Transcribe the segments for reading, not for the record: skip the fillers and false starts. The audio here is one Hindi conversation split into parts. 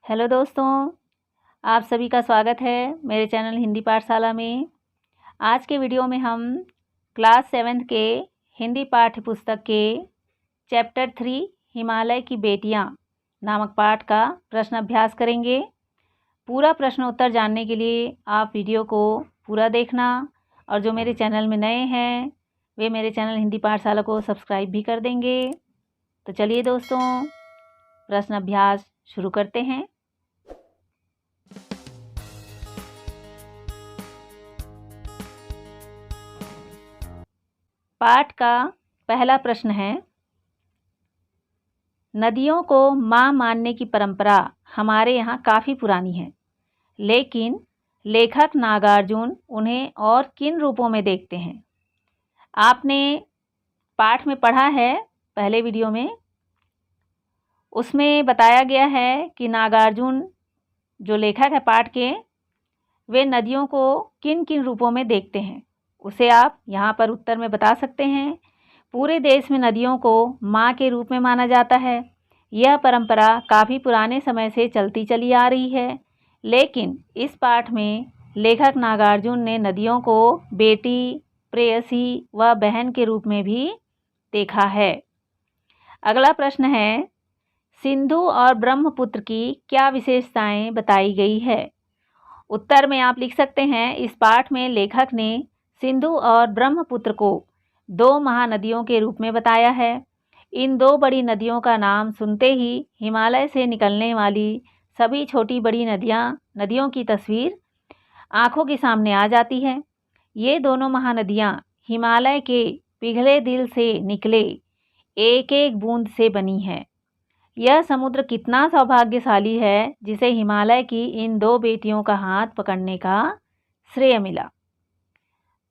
हेलो दोस्तों, आप सभी का स्वागत है मेरे चैनल हिंदी पाठशाला में। आज के वीडियो में हम क्लास 7th के हिंदी पाठ्य पुस्तक के चैप्टर 3 हिमालय की बेटियां नामक पाठ का प्रश्न अभ्यास करेंगे। पूरा प्रश्न उत्तर जानने के लिए आप वीडियो को पूरा देखना और जो मेरे चैनल में नए हैं वे मेरे चैनल हिंदी पाठशाला को सब्सक्राइब भी कर देंगे। तो चलिए दोस्तों, प्रश्न अभ्यास शुरू करते हैं। पाठ का पहला प्रश्न है, नदियों को माँ मानने की परंपरा हमारे यहाँ काफ़ी पुरानी है, लेकिन लेखक नागार्जुन उन्हें और किन रूपों में देखते हैं? आपने पाठ में पढ़ा है पहले वीडियो में, उसमें बताया गया है कि नागार्जुन जो लेखक है पाठ के, वे नदियों को किन किन रूपों में देखते हैं, उसे आप यहाँ पर उत्तर में बता सकते हैं। पूरे देश में नदियों को माँ के रूप में माना जाता है। यह परंपरा काफ़ी पुराने समय से चलती चली आ रही है, लेकिन इस पाठ में लेखक नागार्जुन ने नदियों को बेटी, प्रेयसी व बहन के रूप में भी देखा है। अगला प्रश्न है, सिंधु और ब्रह्मपुत्र की क्या विशेषताएं बताई गई है? उत्तर में आप लिख सकते हैं, इस पाठ में लेखक ने सिंधु और ब्रह्मपुत्र को दो महानदियों के रूप में बताया है। इन दो बड़ी नदियों का नाम सुनते ही हिमालय से निकलने वाली सभी छोटी बड़ी नदियों की तस्वीर आंखों के सामने आ जाती है। ये दोनों महानदियाँ हिमालय के पिघले दिल से निकले एक एक बूंद से बनी है। यह समुद्र कितना सौभाग्यशाली है जिसे हिमालय की इन दो बेटियों का हाथ पकड़ने का श्रेय मिला।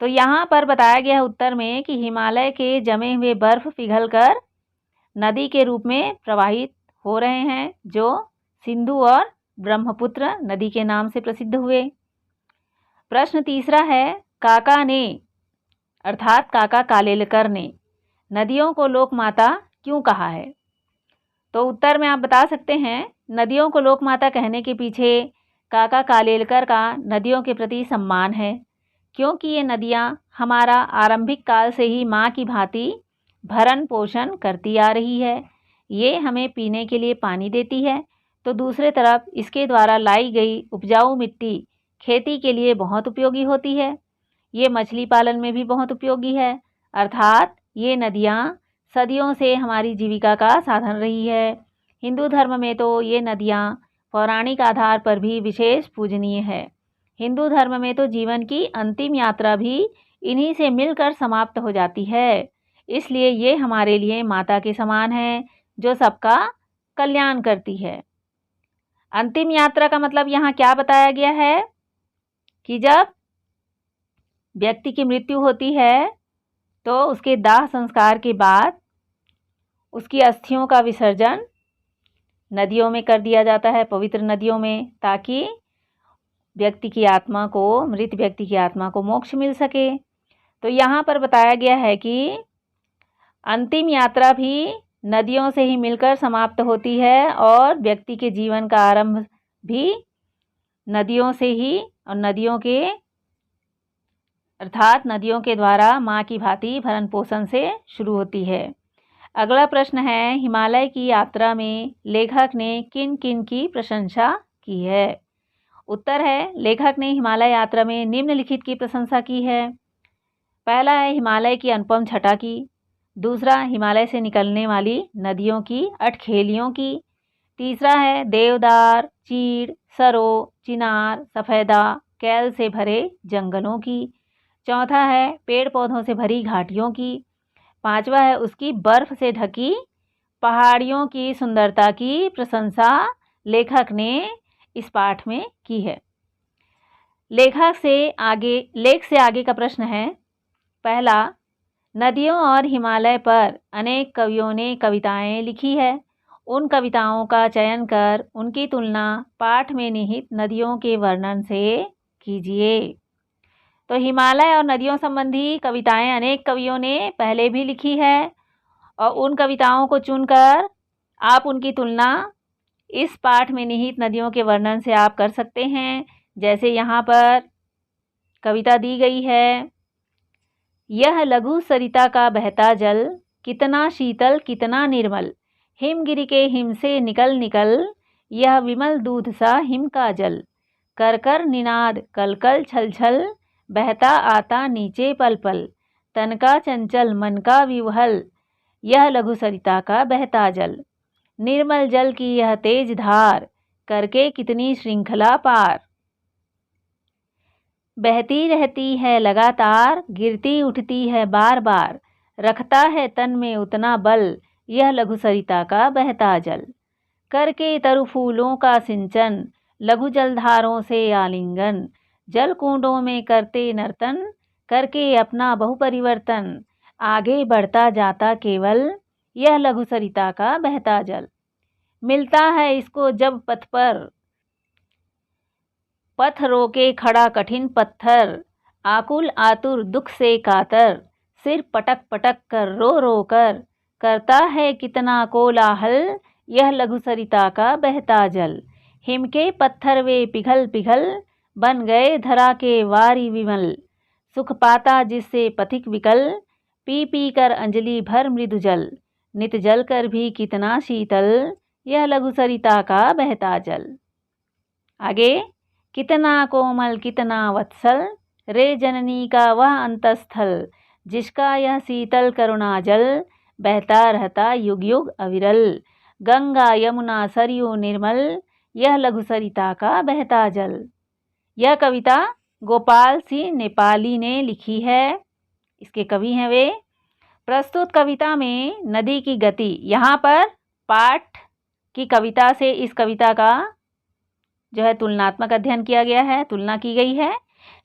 तो यहाँ पर बताया गया है उत्तर में कि हिमालय के जमे हुए बर्फ पिघलकर नदी के रूप में प्रवाहित हो रहे हैं, जो सिंधु और ब्रह्मपुत्र नदी के नाम से प्रसिद्ध हुए। प्रश्न तीसरा है, काका ने अर्थात काका कालेलकर ने नदियों को लोक माता क्यों कहा है? तो उत्तर में आप बता सकते हैं, नदियों को लोक माता कहने के पीछे काका कालेलकर का नदियों के प्रति सम्मान है, क्योंकि ये नदियाँ हमारा आरंभिक काल से ही माँ की भांति भरण पोषण करती आ रही है। ये हमें पीने के लिए पानी देती है, तो दूसरे तरफ इसके द्वारा लाई गई उपजाऊ मिट्टी खेती के लिए बहुत उपयोगी होती है। ये मछली पालन में भी बहुत उपयोगी है। अर्थात ये नदियाँ सदियों से हमारी जीविका का साधन रही है। हिंदू धर्म में तो ये नदियाँ पौराणिक आधार पर भी विशेष पूजनीय है। हिंदू धर्म में तो जीवन की अंतिम यात्रा भी इन्हीं से मिलकर समाप्त हो जाती है। इसलिए ये हमारे लिए माता के समान है, जो सबका कल्याण करती है। अंतिम यात्रा का मतलब यहाँ क्या बताया गया है कि जब व्यक्ति की मृत्यु होती है तो उसके दाह संस्कार के बाद उसकी अस्थियों का विसर्जन नदियों में कर दिया जाता है, पवित्र नदियों में, ताकि व्यक्ति की आत्मा को, मृत व्यक्ति की आत्मा को मोक्ष मिल सके। तो यहाँ पर बताया गया है कि अंतिम यात्रा भी नदियों से ही मिलकर समाप्त होती है और व्यक्ति के जीवन का आरंभ भी नदियों से ही और नदियों के द्वारा माँ की भांति भरण पोषण से शुरू होती है। अगला प्रश्न है, हिमालय की यात्रा में लेखक ने किन किन की प्रशंसा की है? उत्तर है, लेखक ने हिमालय यात्रा में निम्नलिखित की प्रशंसा की है। पहला है हिमालय की अनुपम छटा की, दूसरा हिमालय से निकलने वाली नदियों की अठखेलियों की, तीसरा है देवदार, चीड़, सरो, चिनार, सफ़ेदा, कैल से भरे जंगलों की, चौथा है पेड़ पौधों से भरी घाटियों की, पांचवा है उसकी बर्फ से ढकी पहाड़ियों की सुंदरता की प्रशंसा लेखक ने इस पाठ में की है। लेख से आगे का प्रश्न है, पहला, नदियों और हिमालय पर अनेक कवियों ने कविताएं लिखी है। उन कविताओं का चयन कर उनकी तुलना पाठ में निहित नदियों के वर्णन से कीजिए। तो हिमालय और नदियों संबंधी कविताएं अनेक कवियों ने पहले भी लिखी है और उन कविताओं को चुनकर आप उनकी तुलना इस पाठ में निहित नदियों के वर्णन से आप कर सकते हैं। जैसे यहाँ पर कविता दी गई है, यह लघु सरिता का बहता जल, कितना शीतल कितना निर्मल, हिमगिरि के हिम से निकल निकल, यह विमल दूध सा हिम का जल, कर कर निनाद कल कल छल छल, बहता आता नीचे पल पल, तन का चंचल मन का विवहल, यह लघु सरिता का बहता जल, निर्मल जल की यह तेज धार, करके कितनी श्रृंखला पार, बहती रहती है लगातार, गिरती उठती है बार बार, रखता है तन में उतना बल, यह लघु सरिता का बहता जल, करके तरु फूलों का सिंचन, लघु जलधारों से आलिंगन, जल कुंडों में करते नर्तन, करके अपना बहुपरिवर्तन, आगे बढ़ता जाता केवल, यह लघु सरिता का बहता जल, मिलता है इसको जब पथ पर, पथ रोके खड़ा कठिन पत्थर, आकुल आतुर दुख से कातर, सिर पटक पटक कर रो कर, करता है कितना कोलाहल, यह लघु सरिता का बहता जल, हिम के पत्थर वे पिघल पिघल, बन गए धरा के वारी विमल, सुख पाता जिससे पथिक विकल, पी पी कर अंजलि भर मृदु जल, नित जल कर भी कितना शीतल, यह लघु सरिता का बहता जल। आगे, कितना कोमल कितना वत्सल, रे जननी का वह अंतस्थल, जिसका यह शीतल करुणा जल, बहता रहता युग युग अविरल, गंगा यमुना सरयू निर्मल, यह लघु सरिता का बहता जल। यह कविता गोपाल सिंह नेपाली ने लिखी है। इसके कवि हैं वे। प्रस्तुत कविता में नदी की गति, यहाँ पर पाठ की कविता से इस कविता का जो है तुलनात्मक अध्ययन किया गया है, तुलना की गई है।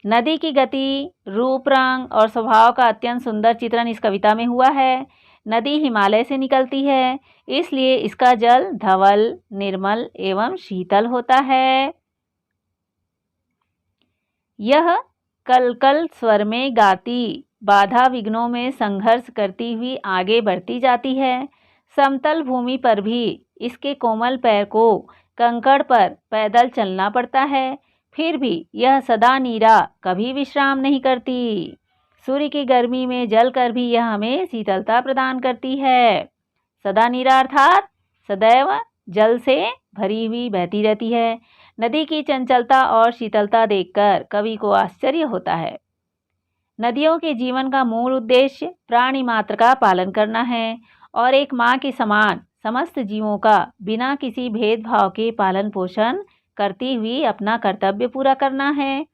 नदी की गति, रूप, रंग और स्वभाव का अत्यंत सुंदर चित्रण इस कविता में हुआ है। नदी हिमालय से निकलती है, इसलिए इसका जल धवल, निर्मल एवं शीतल होता है। यह कल कल स्वर में गाती, बाधा विघ्नों में संघर्ष करती हुई आगे बढ़ती जाती है। समतल भूमि पर भी इसके कोमल पैर को कंकड़ पर पैदल चलना पड़ता है, फिर भी यह सदा नीरा कभी विश्राम नहीं करती। सूर्य की गर्मी में जलकर भी यह हमें शीतलता प्रदान करती है। सदा नीरा अर्थात सदैव जल से भरी हुई बहती रहती है। नदी की चंचलता और शीतलता देखकर कवि को आश्चर्य होता है। नदियों के जीवन का मूल उद्देश्य प्राणी मात्र का पालन करना है और एक माँ के समान समस्त जीवों का बिना किसी भेदभाव के पालन पोषण करती हुई अपना कर्तव्य पूरा करना है।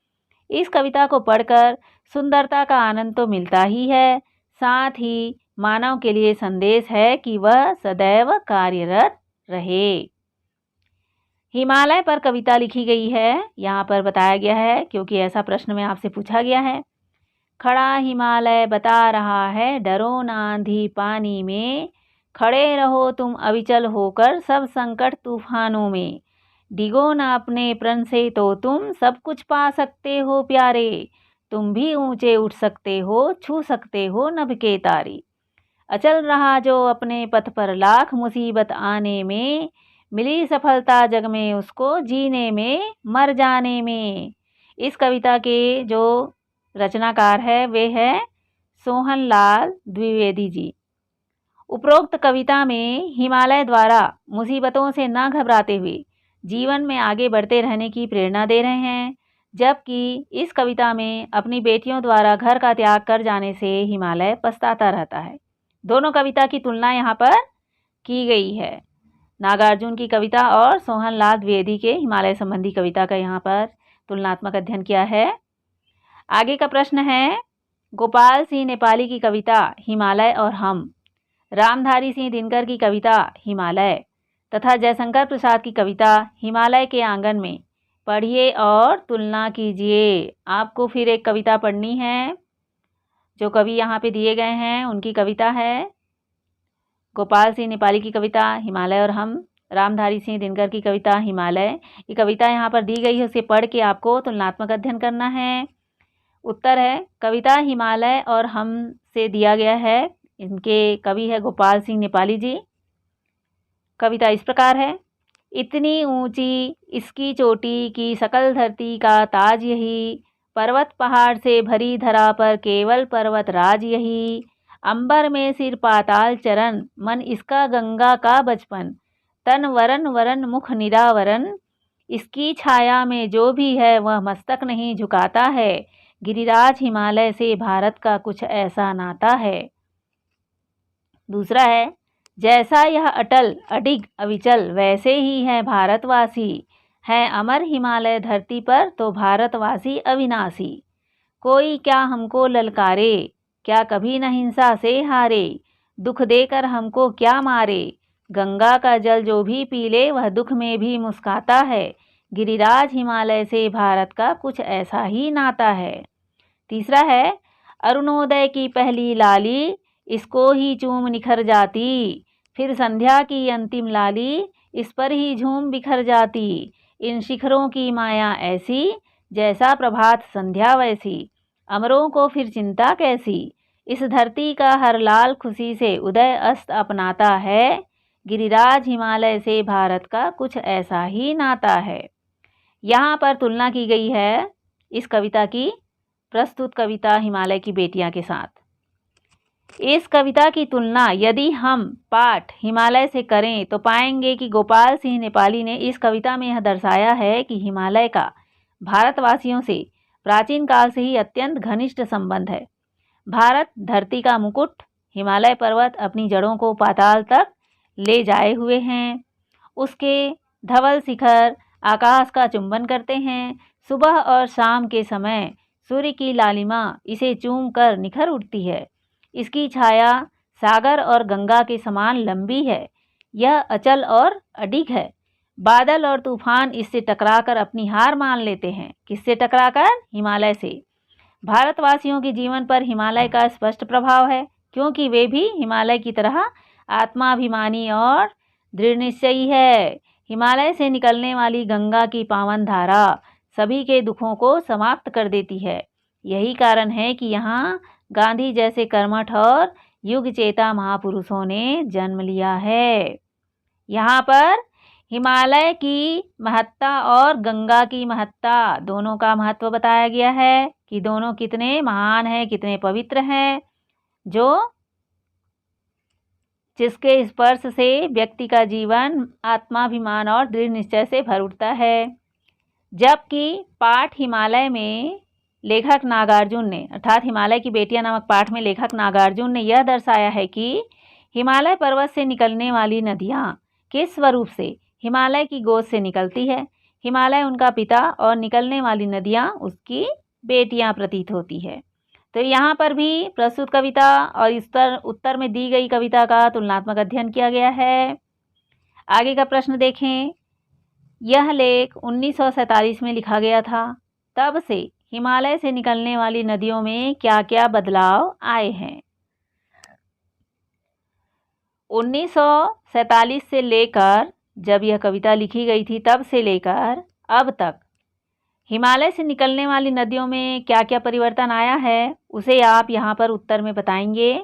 इस कविता को पढ़कर सुंदरता का आनंद तो मिलता ही है, साथ ही मानव के लिए संदेश है कि वह सदैव कार्यरत रहे। हिमालय पर कविता लिखी गई है, यहाँ पर बताया गया है क्योंकि ऐसा प्रश्न में आपसे पूछा गया है। खड़ा हिमालय बता रहा है, डरो ना आंधी पानी में, खड़े रहो तुम अविचल होकर सब संकट तूफानों में, डिगो ना अपने प्रण से तो तुम सब कुछ पा सकते हो प्यारे, तुम भी ऊंचे उठ सकते हो, छू सकते हो नभ के तारे। अचल रहा जो अपने पथ पर लाख मुसीबत आने में, मिली सफलता जग में उसको जीने में मर जाने में। इस कविता के जो रचनाकार है वे है सोहनलाल द्विवेदी जी। उपरोक्त कविता में हिमालय द्वारा मुसीबतों से न घबराते हुए जीवन में आगे बढ़ते रहने की प्रेरणा दे रहे हैं, जबकि इस कविता में अपनी बेटियों द्वारा घर का त्याग कर जाने से हिमालय पछताता रहता है। दोनों कविता की तुलना यहाँ पर की गई है। नागार्जुन की कविता और सोहनलाल द्विवेदी के हिमालय संबंधी कविता का यहाँ पर तुलनात्मक अध्ययन किया है। आगे का प्रश्न है, गोपाल सिंह नेपाली की कविता हिमालय और हम, रामधारी सिंह दिनकर की कविता हिमालय तथा जयशंकर प्रसाद की कविता हिमालय के आंगन में पढ़िए और तुलना कीजिए। आपको फिर एक कविता पढ़नी है। जो कवि यहाँ पे दिए गए हैं उनकी कविता है गोपाल सिंह नेपाली की कविता हिमालय और हम, रामधारी सिंह दिनकर की कविता हिमालय। ये कविता यहाँ पर दी गई है, उसे पढ़ के आपको तुलनात्मक अध्ययन करना है। उत्तर है कविता हिमालय और हम से दिया गया है। इनके कवि है गोपाल सिंह नेपाली जी। कविता इस प्रकार है, इतनी ऊंची इसकी चोटी कि सकल धरती का ताज यही, पर्वत पहाड़ से भरी धरा पर केवल पर्वत राज यही, अंबर में सिर पाताल चरण, मन इसका गंगा का बचपन, तन वरन वरन मुख निरावरण, इसकी छाया में जो भी है वह मस्तक नहीं झुकाता है, गिरिराज हिमालय से भारत का कुछ ऐसा नाता है। दूसरा है, जैसा यह अटल अडिग अविचल वैसे ही है भारतवासी, है अमर हिमालय धरती पर तो भारतवासी अविनाशी, कोई क्या हमको ललकारे, क्या कभी न हिंसा से हारे, दुख देकर हमको क्या मारे, गंगा का जल जो भी पी ले वह दुख में भी मुस्काता है, गिरिराज हिमालय से भारत का कुछ ऐसा ही नाता है। तीसरा है, अरुणोदय की पहली लाली, इसको ही चूम निखर जाती, फिर संध्या की अंतिम लाली, इस पर ही झूम बिखर जाती, इन शिखरों की माया ऐसी, जैसा प्रभात संध्या वैसी, अमरों को फिर चिंता कैसी, इस धरती का हर लाल खुशी से उदय अस्त अपनाता है, गिरिराज हिमालय से भारत का कुछ ऐसा ही नाता है। यहाँ पर तुलना की गई है इस कविता की, प्रस्तुत कविता हिमालय की बेटियां के साथ। इस कविता की तुलना यदि हम पाठ हिमालय से करें तो पाएंगे कि गोपाल सिंह नेपाली ने इस कविता में यह दर्शाया है कि हिमालय का भारतवासियों से प्राचीन काल से ही अत्यंत घनिष्ठ संबंध है। भारत धरती का मुकुट, हिमालय पर्वत अपनी जड़ों को पाताल तक ले जाए हुए हैं, उसके धवल शिखर आकाश का चुंबन करते हैं, सुबह और शाम के समय सूर्य की लालिमा इसे चूम कर निखर उठती है, इसकी छाया सागर और गंगा के समान लंबी है, यह अचल और अडिग है, बादल और तूफान इससे टकराकर अपनी हार मान लेते हैं। किससे टकराकर? हिमालय से। भारतवासियों के जीवन पर हिमालय का स्पष्ट प्रभाव है, क्योंकि वे भी हिमालय की तरह आत्माभिमानी और दृढ़ निश्चयी है। हिमालय से निकलने वाली गंगा की पावन धारा सभी के दुखों को समाप्त कर देती है। यही कारण है कि यहाँ गांधी जैसे कर्मठ और युग चेता महापुरुषों ने जन्म लिया है। यहाँ पर हिमालय की महत्ता और गंगा की महत्ता दोनों का महत्व बताया गया है कि दोनों कितने महान हैं, कितने पवित्र हैं, जिसके स्पर्श से व्यक्ति का जीवन आत्माभिमान और दृढ़ निश्चय से भर उठता है। जबकि पाठ हिमालय में लेखक नागार्जुन ने, अर्थात हिमालय की बेटियां नामक पाठ में लेखक नागार्जुन ने यह दर्शाया है कि हिमालय पर्वत से निकलने वाली नदियां किस स्वरूप से हिमालय की गोद से निकलती है। हिमालय उनका पिता और निकलने वाली नदियां उसकी बेटियां प्रतीत होती है। तो यहाँ पर भी प्रस्तुत कविता और उत्तर में दी गई कविता का तुलनात्मक अध्ययन किया गया है। आगे का प्रश्न देखें। यह लेख 1947 में लिखा गया था। तब से हिमालय से निकलने वाली नदियों में क्या क्या बदलाव आए हैं? 1947 से लेकर जब यह कविता लिखी गई थी तब से लेकर अब तक हिमालय से निकलने वाली नदियों में क्या क्या परिवर्तन आया है, उसे आप यहाँ पर उत्तर में बताएंगे।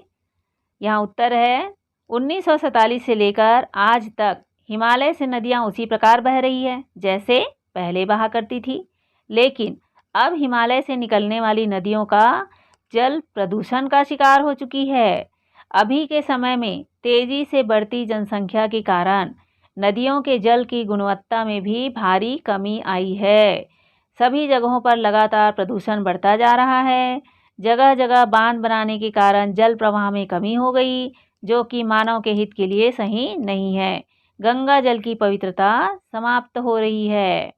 यहाँ उत्तर है, 1947 से लेकर आज तक हिमालय से नदियाँ उसी प्रकार बह रही है जैसे पहले बहा करती थी, लेकिन अब हिमालय से निकलने वाली नदियों का जल प्रदूषण का शिकार हो चुकी है। अभी के समय में तेजी से बढ़ती जनसंख्या के कारण नदियों के जल की गुणवत्ता में भी भारी कमी आई है। सभी जगहों पर लगातार प्रदूषण बढ़ता जा रहा है। जगह जगह बांध बनाने के कारण जल प्रवाह में कमी हो गई, जो कि मानव के हित के लिए सही नहीं है। गंगा जल की पवित्रता समाप्त हो रही है।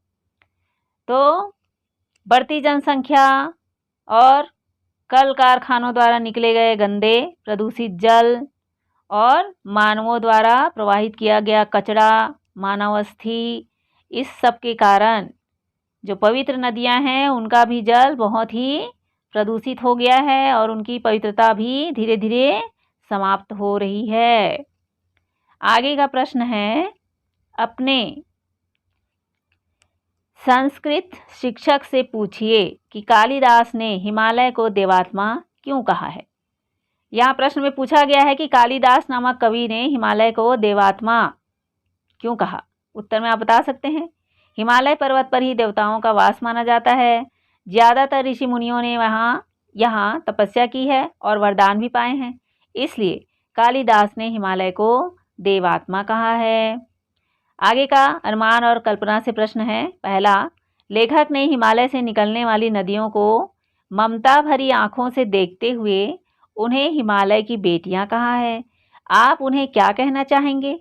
तो बढ़ती जनसंख्या और कल कारखानों द्वारा निकले गए गंदे प्रदूषित जल और मानवों द्वारा प्रवाहित किया गया कचरा, मानव अस्थि, इस सब के कारण जो पवित्र नदियां हैं उनका भी जल बहुत ही प्रदूषित हो गया है और उनकी पवित्रता भी धीरे धीरे समाप्त हो रही है। आगे का प्रश्न है, अपने संस्कृत शिक्षक से पूछिए कि कालिदास ने हिमालय को देवात्मा क्यों कहा है। यहाँ प्रश्न में पूछा गया है कि कालिदास नामक कवि ने हिमालय को देवात्मा क्यों कहा। उत्तर में आप बता सकते हैं। हिमालय पर्वत पर ही देवताओं का वास माना जाता है। ज़्यादातर ऋषि मुनियों ने यहाँ तपस्या की है और वरदान भी पाए हैं, इसलिए कालिदास ने हिमालय को देवात्मा कहा है। आगे का अनुमान और कल्पना से प्रश्न है। पहला, लेखक ने हिमालय से निकलने वाली नदियों को ममता भरी आंखों से देखते हुए उन्हें हिमालय की बेटियां कहा है। आप उन्हें क्या कहना चाहेंगे?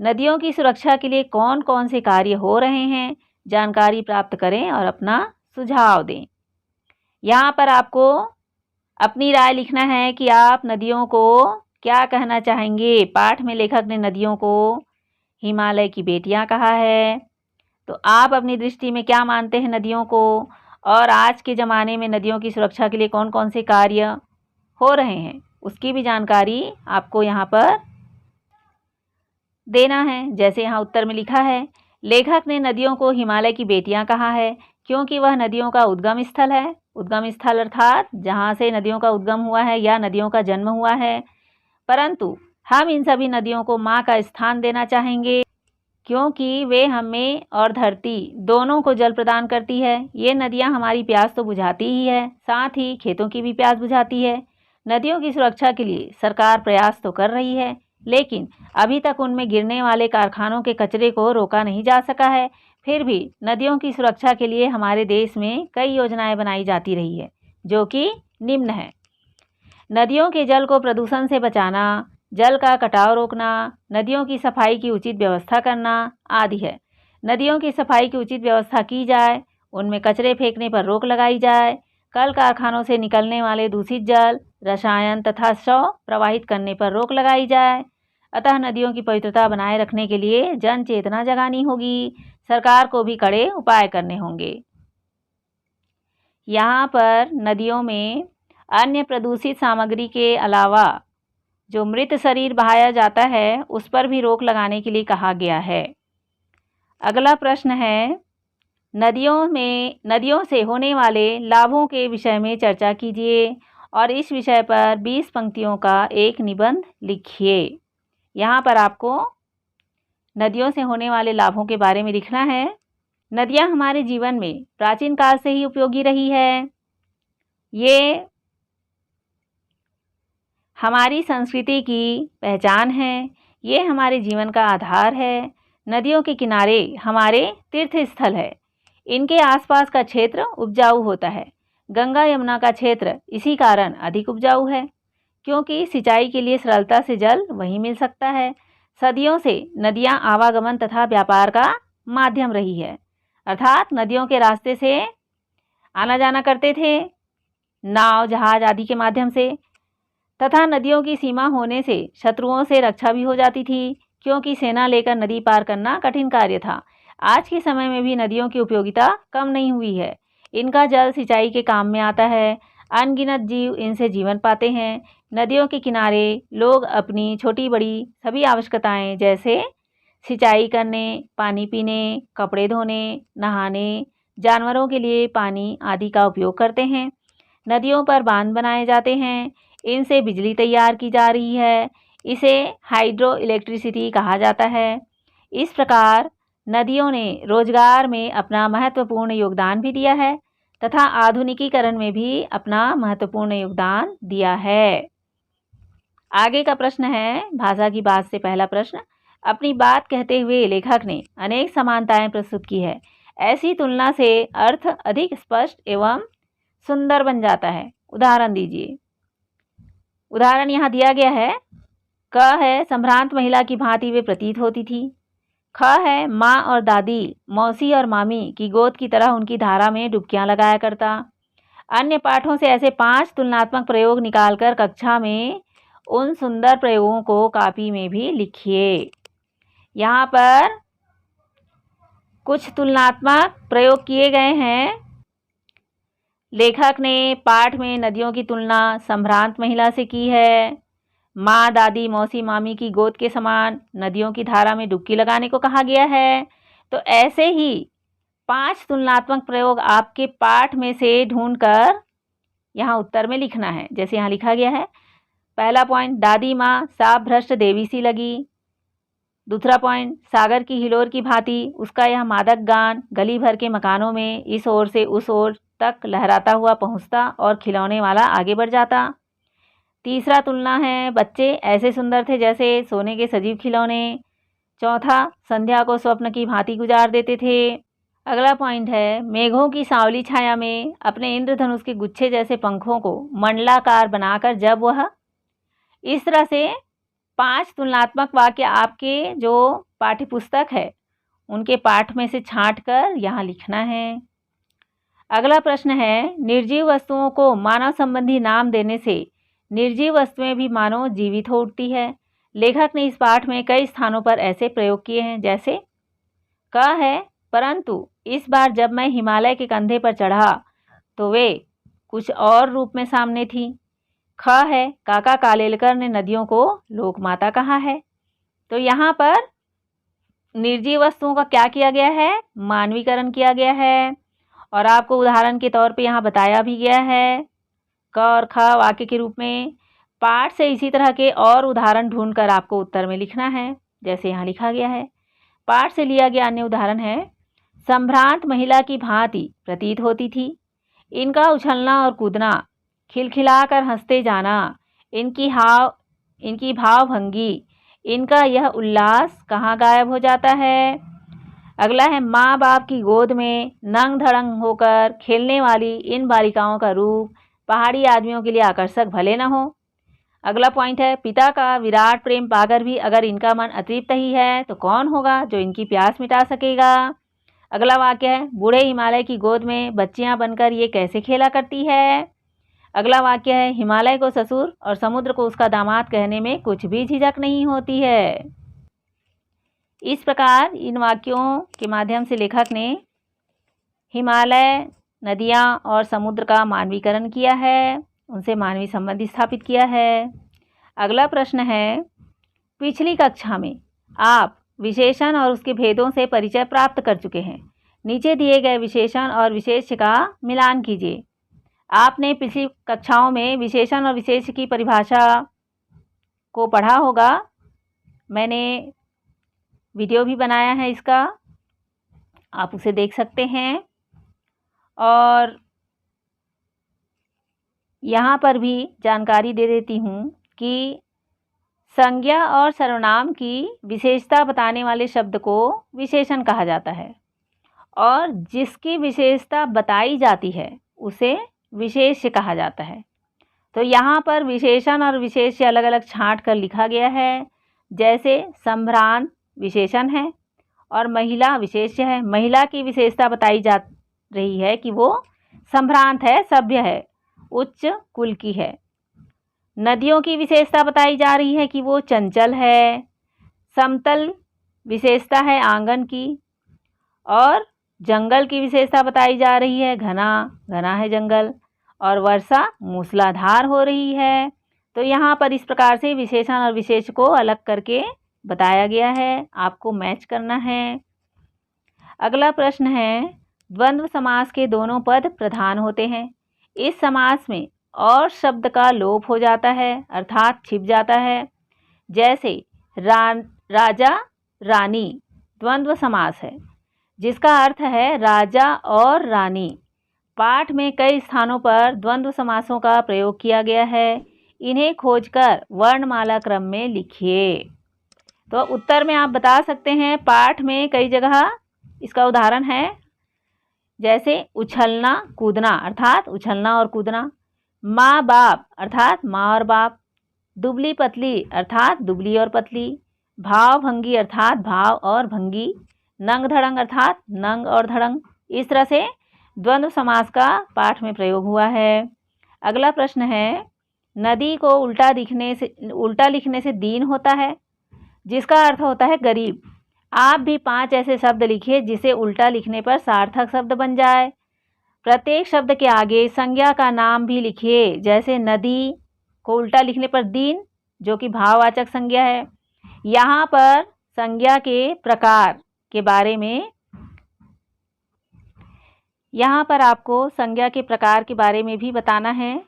नदियों की सुरक्षा के लिए कौन कौन से कार्य हो रहे हैं? जानकारी प्राप्त करें और अपना सुझाव दें। यहाँ पर आपको अपनी राय लिखना है कि आप नदियों को क्या कहना चाहेंगे। पाठ में लेखक ने नदियों को हिमालय की बेटियां कहा है, तो आप अपनी दृष्टि में क्या मानते हैं नदियों को, और आज के ज़माने में नदियों की सुरक्षा के लिए कौन कौन से कार्य हो रहे हैं, उसकी भी जानकारी आपको यहाँ पर देना है। जैसे यहाँ उत्तर में लिखा है, लेखक ने नदियों को हिमालय की बेटियां कहा है क्योंकि वह नदियों का उद्गम स्थल है। उद्गम स्थल अर्थात जहाँ से नदियों का उद्गम हुआ है या नदियों का जन्म हुआ है। परंतु हम इन सभी नदियों को माँ का स्थान देना चाहेंगे क्योंकि वे हमें और धरती दोनों को जल प्रदान करती है। ये नदियाँ हमारी प्यास तो बुझाती ही है, साथ ही खेतों की भी प्यास बुझाती है। नदियों की सुरक्षा के लिए सरकार प्रयास तो कर रही है, लेकिन अभी तक उनमें गिरने वाले कारखानों के कचरे को रोका नहीं जा सका है। फिर भी नदियों की सुरक्षा के लिए हमारे देश में कई योजनाएं बनाई जाती रही है, जो कि निम्न है। नदियों के जल को प्रदूषण से बचाना, जल का कटाव रोकना, नदियों की सफाई की उचित व्यवस्था करना आदि है। नदियों की सफाई की उचित व्यवस्था की जाए, उनमें कचरे फेंकने पर रोक लगाई जाए, कल कारखानों से निकलने वाले दूषित जल, रसायन तथा शव प्रवाहित करने पर रोक लगाई जाए। अतः नदियों की पवित्रता बनाए रखने के लिए जन चेतना जगानी होगी। सरकार को भी कड़े उपाय करने होंगे। यहाँ पर नदियों में अन्य प्रदूषित सामग्री के अलावा जो मृत शरीर बहाया जाता है, उस पर भी रोक लगाने के लिए कहा गया है। अगला प्रश्न है, नदियों से होने वाले लाभों के विषय में चर्चा कीजिए और इस विषय पर 20 पंक्तियों का एक निबंध लिखिए। यहाँ पर आपको नदियों से होने वाले लाभों के बारे में लिखना है। नदियाँ हमारे जीवन में प्राचीन काल से ही उपयोगी रही है। ये हमारी संस्कृति की पहचान है, ये हमारे जीवन का आधार है। नदियों के किनारे हमारे तीर्थ स्थल है। इनके आसपास का क्षेत्र उपजाऊ होता है। गंगा यमुना का क्षेत्र इसी कारण अधिक उपजाऊ है, क्योंकि सिंचाई के लिए सरलता से जल वहीं मिल सकता है। सदियों से नदियां आवागमन तथा व्यापार का माध्यम रही है, अर्थात नदियों के रास्ते से आना जाना करते थे, नाव, जहाज आदि के माध्यम से। तथा नदियों की सीमा होने से शत्रुओं से रक्षा भी हो जाती थी, क्योंकि सेना लेकर नदी पार करना कठिन कार्य था। आज के समय में भी नदियों की उपयोगिता कम नहीं हुई है। इनका जल सिंचाई के काम में आता है। अनगिनत जीव इनसे जीवन पाते हैं। नदियों के किनारे लोग अपनी छोटी बड़ी सभी आवश्यकताएं जैसे सिंचाई करने, पानी पीने, कपड़े धोने, नहाने, जानवरों के लिए पानी आदि का उपयोग करते हैं। नदियों पर बांध बनाए जाते हैं, इनसे बिजली तैयार की जा रही है। इसे हाइड्रो इलेक्ट्रिसिटी कहा जाता है। इस प्रकार नदियों ने रोजगार में अपना महत्वपूर्ण योगदान भी दिया है तथा आधुनिकीकरण में भी अपना महत्वपूर्ण योगदान दिया है। आगे का प्रश्न है, भाषा की बात से पहला प्रश्न। अपनी बात कहते हुए लेखक ने अनेक समानताएं प्रस्तुत की है। ऐसी तुलना से अर्थ अधिक स्पष्ट एवं सुंदर बन जाता है। उदाहरण दीजिए। उदाहरण यहाँ दिया गया है। क है, संभ्रांत महिला की भांति वे प्रतीत होती थी। ख है, माँ और दादी, मौसी और मामी की गोद की तरह उनकी धारा में डुबकियां लगाया करता। अन्य पाठों से ऐसे 5 तुलनात्मक प्रयोग निकालकर कक्षा में उन सुंदर प्रयोगों को कॉपी में भी लिखिए। यहाँ पर कुछ तुलनात्मक प्रयोग किए गए हैं। लेखक ने पाठ में नदियों की तुलना संभ्रांत महिला से की है। माँ, दादी, मौसी, मामी की गोद के समान नदियों की धारा में डुबकी लगाने को कहा गया है। तो ऐसे ही 5 तुलनात्मक प्रयोग आपके पाठ में से ढूंढकर यहाँ उत्तर में लिखना है। जैसे यहाँ लिखा गया है। पहला पॉइंट, दादी माँ साफ भ्रष्ट देवी सी लगी। दूसरा पॉइंट, सागर की हिलोर की भांति उसका यह मादक गान गली भर के मकानों में इस ओर से उस ओर तक लहराता हुआ पहुंचता और खिलौने वाला आगे बढ़ जाता। तीसरा तुलना है, बच्चे ऐसे सुंदर थे जैसे सोने के सजीव खिलौने। चौथा, संध्या को स्वप्न की भांति गुजार देते थे। अगला पॉइंट है, मेघों की सांवली छाया में अपने इंद्रधनुष के गुच्छे जैसे पंखों को मंडलाकार बनाकर जब वह इस तरह से 5 तुलनात्मक वाक्य आपके जो पाठ्यपुस्तक है उनके पाठ में से छांट कर यहाँ लिखना है। अगला प्रश्न है, निर्जीव वस्तुओं को मानव संबंधी नाम देने से निर्जीव वस्तुएं भी मानो जीवित हो उठती है। लेखक ने इस पाठ में कई स्थानों पर ऐसे प्रयोग किए हैं, जैसे क है, परंतु इस बार जब मैं हिमालय के कंधे पर चढ़ा तो वे कुछ और रूप में सामने थी। ख है, काका कालेलकर ने नदियों को लोकमाता कहा है। तो यहाँ पर निर्जीव वस्तुओं का क्या किया गया है, मानवीकरण किया गया है। और आपको उदाहरण के तौर पे यहाँ बताया भी गया है क और ख वाक्य के रूप में। पाठ से इसी तरह के और उदाहरण ढूंढकर आपको उत्तर में लिखना है, जैसे यहाँ लिखा गया है। पाठ से लिया गया अन्य उदाहरण है, संभ्रांत महिला की भांति प्रतीत होती थी। इनका उछलना और कूदना, खिलखिलाकर हंसते जाना, इनकी भावभंगी, इनका यह उल्लास कहाँ गायब हो जाता है। अगला है, माँ बाप की गोद में नंग धड़ंग होकर खेलने वाली इन बालिकाओं का रूप पहाड़ी आदमियों के लिए आकर्षक भले न हो। अगला पॉइंट है, पिता का विराट प्रेम पाकर भी अगर इनका मन अतृप्त ही है तो कौन होगा जो इनकी प्यास मिटा सकेगा। अगला वाक्य है, बूढ़े हिमालय की गोद में बच्चियां बनकर ये कैसे खेला करती है। अगला वाक्य है, हिमालय को ससुर और समुद्र को उसका दामाद कहने में कुछ भी झिझक नहीं होती है। इस प्रकार इन वाक्यों के माध्यम से लेखक ने हिमालय, नदियाँ और समुद्र का मानवीकरण किया है, उनसे मानवीय संबंध स्थापित किया है। अगला प्रश्न है, पिछली कक्षा में आप विशेषण और उसके भेदों से परिचय प्राप्त कर चुके हैं। नीचे दिए गए विशेषण और विशेष्य का मिलान कीजिए। आपने पिछली कक्षाओं में विशेषण और विशेष्य की परिभाषा को पढ़ा होगा। मैंने वीडियो भी बनाया है इसका, आप उसे देख सकते हैं। और यहाँ पर भी जानकारी दे देती हूँ कि संज्ञा और सर्वनाम की विशेषता बताने वाले शब्द को विशेषण कहा जाता है और जिसकी विशेषता बताई जाती है उसे विशेष्य कहा जाता है। तो यहाँ पर विशेषण और विशेष्य अलग अलग छांट कर लिखा गया है। जैसे संभ्रांत विशेषण है और महिला विशेष्य है। महिला की विशेषता बताई जा रही है कि वो संभ्रांत है, सभ्य है, उच्च कुल की है। नदियों की विशेषता बताई जा रही है कि वो चंचल है। समतल विशेषता है आंगन की। और जंगल की विशेषता बताई जा रही है, घना घना है जंगल। और वर्षा मूसलाधार हो रही है। तो यहाँ पर इस प्रकार से विशेषण और विशेष को अलग करके बताया गया है, आपको मैच करना है। अगला प्रश्न है, द्वंद्व समास के दोनों पद प्रधान होते हैं। इस समास में और शब्द का लोप हो जाता है, अर्थात छिप जाता है। जैसे राजा रानी द्वंद्व समास है, जिसका अर्थ है राजा और रानी। पाठ में कई स्थानों पर द्वंद्व समासों का प्रयोग किया गया है। इन्हें खोजकर वर्णमाला क्रम में लिखिए। तो उत्तर में आप बता सकते हैं, पाठ में कई जगह इसका उदाहरण है, जैसे उछलना कूदना अर्थात उछलना और कूदना, माँ बाप अर्थात माँ और बाप, दुबली पतली अर्थात दुबली और पतली, भाव भंगी अर्थात भाव और भंगी, नंग धड़ंग अर्थात नंग और धड़ंग। इस तरह से द्वंद्व समास का पाठ में प्रयोग हुआ है। अगला प्रश्न है, नदी को उल्टा लिखने से दीन होता है, जिसका अर्थ होता है गरीब। आप भी 5 ऐसे शब्द लिखिए जिसे उल्टा लिखने पर सार्थक शब्द बन जाए। प्रत्येक शब्द के आगे संज्ञा का नाम भी लिखिए। जैसे नदी को उल्टा लिखने पर दीन, जो कि भाववाचक संज्ञा है। यहाँ पर संज्ञा के प्रकार के बारे में, यहाँ पर आपको संज्ञा के प्रकार के बारे में भी बताना है।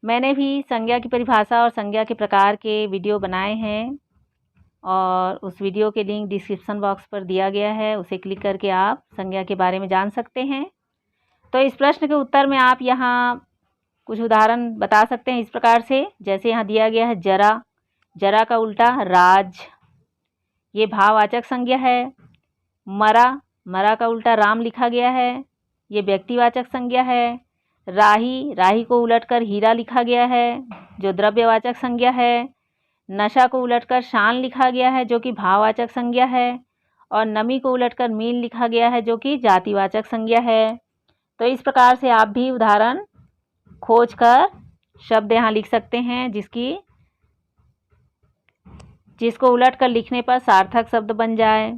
मैंने भी संज्ञा की परिभाषा और संज्ञा के प्रकार के वीडियो बनाए हैं, और उस वीडियो के लिंक डिस्क्रिप्शन बॉक्स पर दिया गया है, उसे क्लिक करके आप संज्ञा के बारे में जान सकते हैं। तो इस प्रश्न के उत्तर में आप यहाँ कुछ उदाहरण बता सकते हैं इस प्रकार से, जैसे यहाँ दिया गया है जरा, जरा का उल्टा राज, ये भाववाचक संज्ञा है। मरा, मरा का उल्टा राम लिखा गया है, ये व्यक्तिवाचक संज्ञा है। राही, राही को उलटकर हीरा लिखा गया है, जो द्रव्यवाचक संज्ञा है। नशा को उलटकर शान लिखा गया है, जो कि भाववाचक संज्ञा है। और नमी को उलटकर मील लिखा गया है, जो कि जातिवाचक संज्ञा है। तो इस प्रकार से आप भी उदाहरण खोजकर शब्द यहाँ लिख सकते हैं, जिसको उलटकर लिखने पर सार्थक शब्द बन जाए।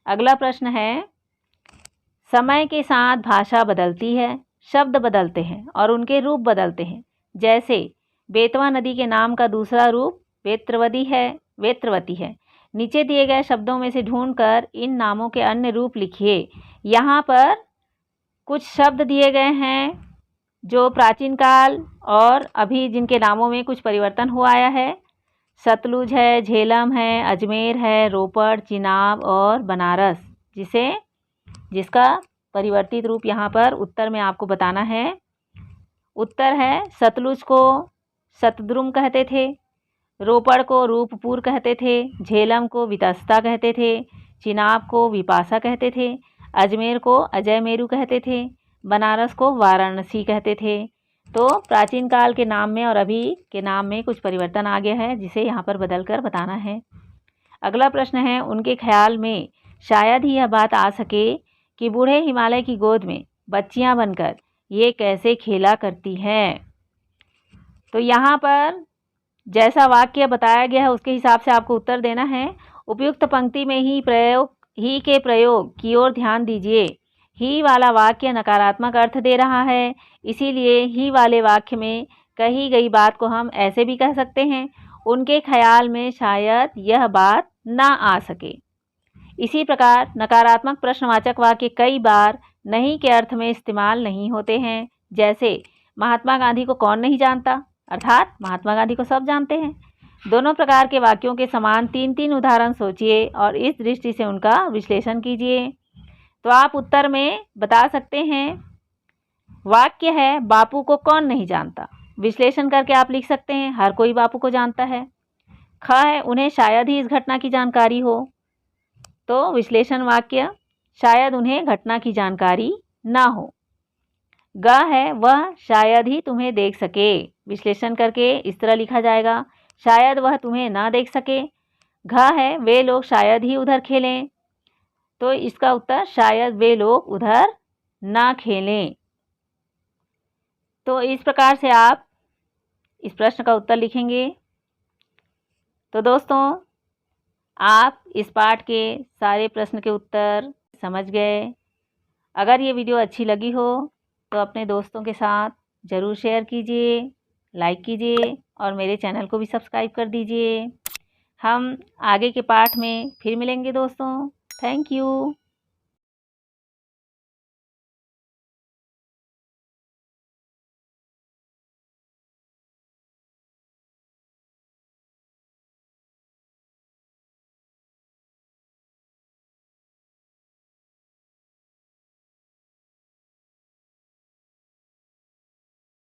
अगला प्रश्न है, समय के साथ भाषा बदलती है, शब्द बदलते हैं और उनके रूप बदलते हैं। जैसे बेतवा नदी के नाम का दूसरा रूप वेत्रवती है। नीचे दिए गए शब्दों में से ढूंढकर इन नामों के अन्य रूप लिखिए। यहाँ पर कुछ शब्द दिए गए हैं जो प्राचीन काल और अभी जिनके नामों में कुछ परिवर्तन हुआ आया है। सतलुज है, झेलम है, अजमेर है, रोपड़, चिनाब और बनारस, जिसका परिवर्तित रूप यहाँ पर उत्तर में आपको बताना है। उत्तर है, सतलुज को सतद्रुम कहते थे, रोपड़ को रूपपुर कहते थे, झेलम को वितस्ता कहते थे, चिनाब को विपाशा कहते थे, अजमेर को अजय मेरू कहते थे, बनारस को वाराणसी कहते थे। तो प्राचीन काल के नाम में और अभी के नाम में कुछ परिवर्तन आ गया है, जिसे यहाँ पर बदलकर बताना है। अगला प्रश्न है, उनके ख्याल में शायद ही यह बात आ सके कि बूढ़े हिमालय की गोद में बच्चियां बनकर ये कैसे खेला करती हैं। तो यहाँ पर जैसा वाक्य बताया गया है उसके हिसाब से आपको उत्तर देना है। उपयुक्त पंक्ति में ही के प्रयोग की ओर ध्यान दीजिए। ही वाला वाक्य नकारात्मक अर्थ दे रहा है, इसीलिए ही वाले वाक्य में कही गई बात को हम ऐसे भी कह सकते हैं, उनके ख्याल में शायद यह बात ना आ सके। इसी प्रकार नकारात्मक प्रश्नवाचक वाक्य कई बार नहीं के अर्थ में इस्तेमाल नहीं होते हैं। जैसे महात्मा गांधी को कौन नहीं जानता, अर्थात महात्मा गांधी को सब जानते हैं। दोनों प्रकार के वाक्यों के समान 3-3 उदाहरण सोचिए और इस दृष्टि से उनका विश्लेषण कीजिए। तो आप उत्तर में बता सकते हैं, वाक्य है बापू को कौन नहीं जानता, विश्लेषण करके आप लिख सकते हैं हर कोई बापू को जानता है। ख है उन्हें शायद ही इस घटना की जानकारी हो, तो विश्लेषण वाक्य शायद उन्हें घटना की जानकारी ना हो। ग है वह शायद ही तुम्हें देख सके, विश्लेषण करके इस तरह लिखा जाएगा, शायद वह तुम्हें ना देख सके। घ है वे लोग शायद ही उधर खेलें, तो इसका उत्तर शायद वे लोग उधर ना खेलें। तो इस प्रकार से आप इस प्रश्न का उत्तर लिखेंगे। तो दोस्तों, आप इस पाठ के सारे प्रश्न के उत्तर समझ गए। अगर ये वीडियो अच्छी लगी हो तो अपने दोस्तों के साथ ज़रूर शेयर कीजिए, लाइक कीजिए और मेरे चैनल को भी सब्सक्राइब कर दीजिए। हम आगे के पाठ में फिर मिलेंगे दोस्तों। Thank you.